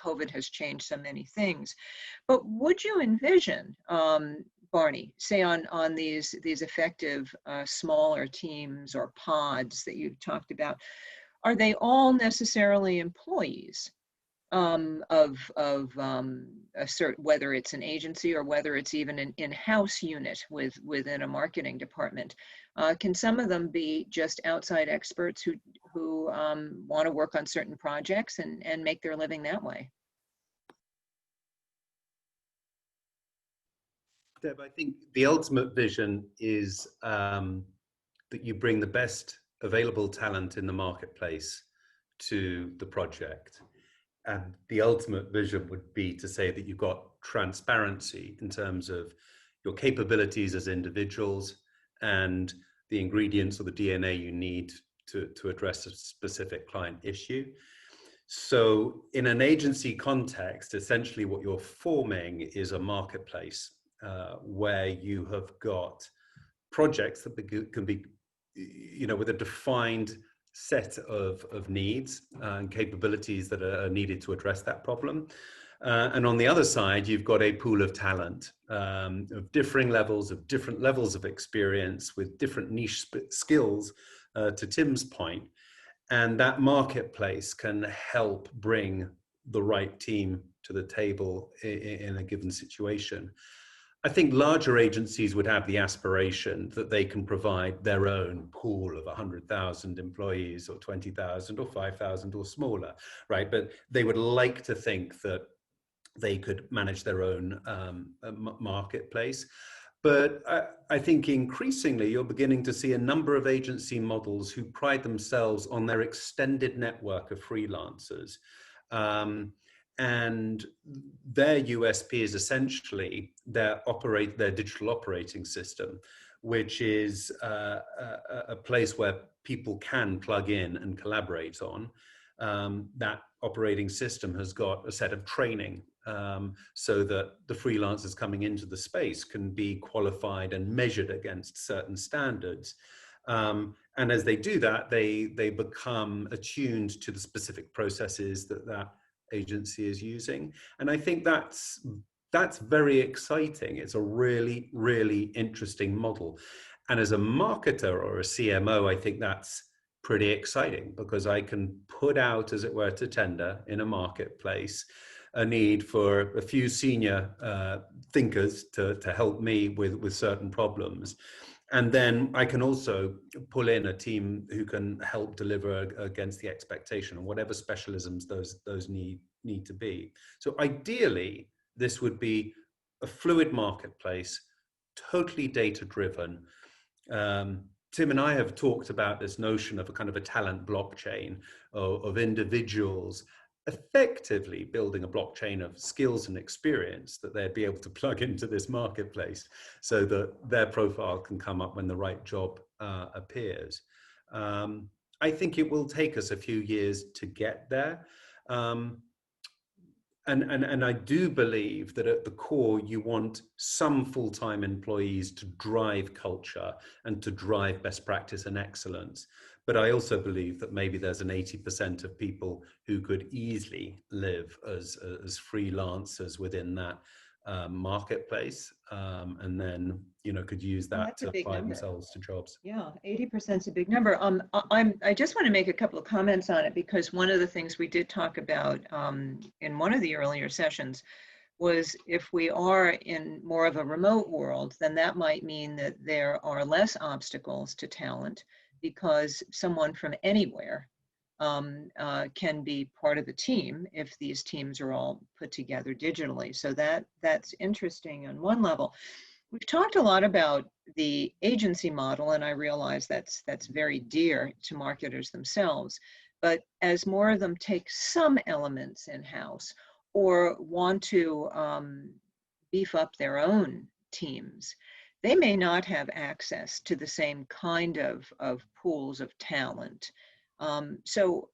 COVID has changed so many things. But would you envision, Barney, say on these effective smaller teams or pods that you've talked about, are they all necessarily employees of a certain, whether it's an agency or whether it's even an in-house unit within a marketing department? Can some of them be just outside experts who want to work on certain projects and make their living that way? Deb, I think the ultimate vision is that you bring the best available talent in the marketplace to the project. And the ultimate vision would be to say that you've got transparency in terms of your capabilities as individuals and the ingredients or the DNA you need to address a specific client issue. So in an agency context, essentially what you're forming is a marketplace where you have got projects that can be, with a defined set of needs and capabilities that are needed to address that problem. And on the other side, you've got a pool of talent of differing levels, of different levels of experience with different niche skills, to Tim's point. And that marketplace can help bring the right team to the table in a given situation. I think larger agencies would have the aspiration that they can provide their own pool of 100,000 employees or 20,000 or 5,000 or smaller, right? But they would like to think that they could manage their own marketplace. But I think increasingly you're beginning to see a number of agency models who pride themselves on their extended network of freelancers. And their USP is essentially their digital operating system, which is a place where people can plug in and collaborate on. That operating system has got a set of training so that the freelancers coming into the space can be qualified and measured against certain standards. And as they do that, they become attuned to the specific processes that agency is using. And I think that's very exciting. It's a really, really interesting model. And as a marketer or a CMO, I think that's pretty exciting because I can put out, as it were, to tender in a marketplace a need for a few senior thinkers to help me with certain problems. And then I can also pull in a team who can help deliver against the expectation and whatever specialisms those need to be. So ideally, this would be a fluid marketplace, totally data-driven. Tim and I have talked about this notion of a kind of a talent blockchain of individuals effectively building a blockchain of skills and experience that they'd be able to plug into this marketplace so that their profile can come up when the right job appears. I think it will take us a few years to get there. And I do believe that at the core, you want some full-time employees to drive culture and to drive best practice and excellence. But I also believe that maybe there's an 80% of people who could easily live as freelancers within that marketplace, and then could use that to apply themselves to jobs. Yeah, 80% is a big number. I just want to make a couple of comments on it because one of the things we did talk about in one of the earlier sessions was if we are in more of a remote world, then that might mean that there are less obstacles to talent because someone from anywhere can be part of the team if these teams are all put together digitally. So that's interesting on one level. We've talked a lot about the agency model, and I realize that's very dear to marketers themselves. But as more of them take some elements in-house or want to beef up their own teams, they may not have access to the same kind of pools of talent. So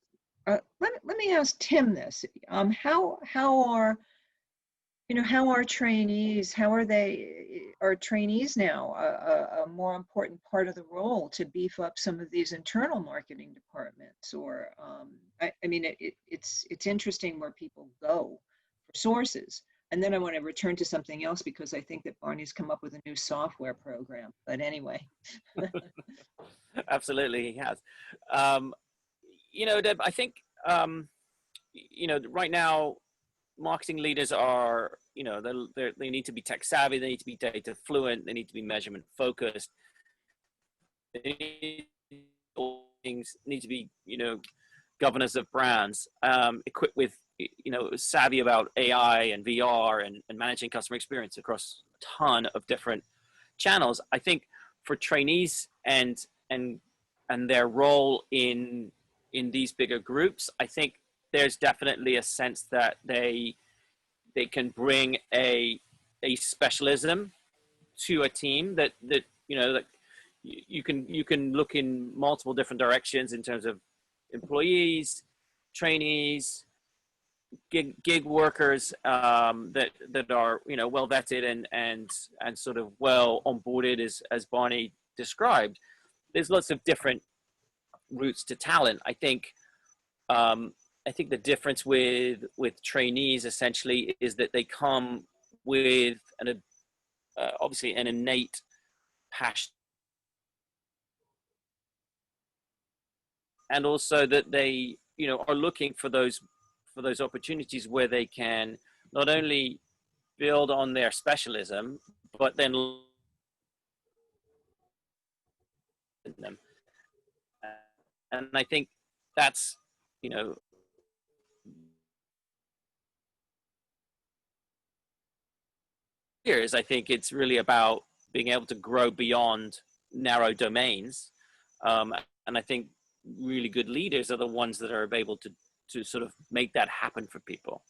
let me ask Tim this. How are You know, how are trainees, are trainees now a more important part of the role to beef up some of these internal marketing departments? Or, I mean, it's interesting where people go for sources. And then I want to return to something else because I think that Barney's come up with a new software program. But anyway. Absolutely, he has. You know, Deb, I think, you know, right now, marketing leaders are, you know, they need to be tech savvy, they need to be data fluent, they need to be measurement focused. Things need to be, you know, governors of brands, equipped with, you know, savvy about AI and VR and managing customer experience across a ton of different channels. I think for trainees and their role in these bigger groups, I think there's definitely a sense that they can bring a specialism to a team that you know, that you can look in multiple different directions in terms of employees, trainees, gig workers, that are, you know, well vetted and sort of well onboarded, as Barney described. There's lots of different routes to talent. I think the difference with trainees essentially is that they come with obviously an innate passion, and also that they, you know, are looking for those opportunities where they can not only build on their specialism, but then them. And I think that's, you know, I think it's really about being able to grow beyond narrow domains. And I think really good leaders are the ones that are able to sort of make that happen for people.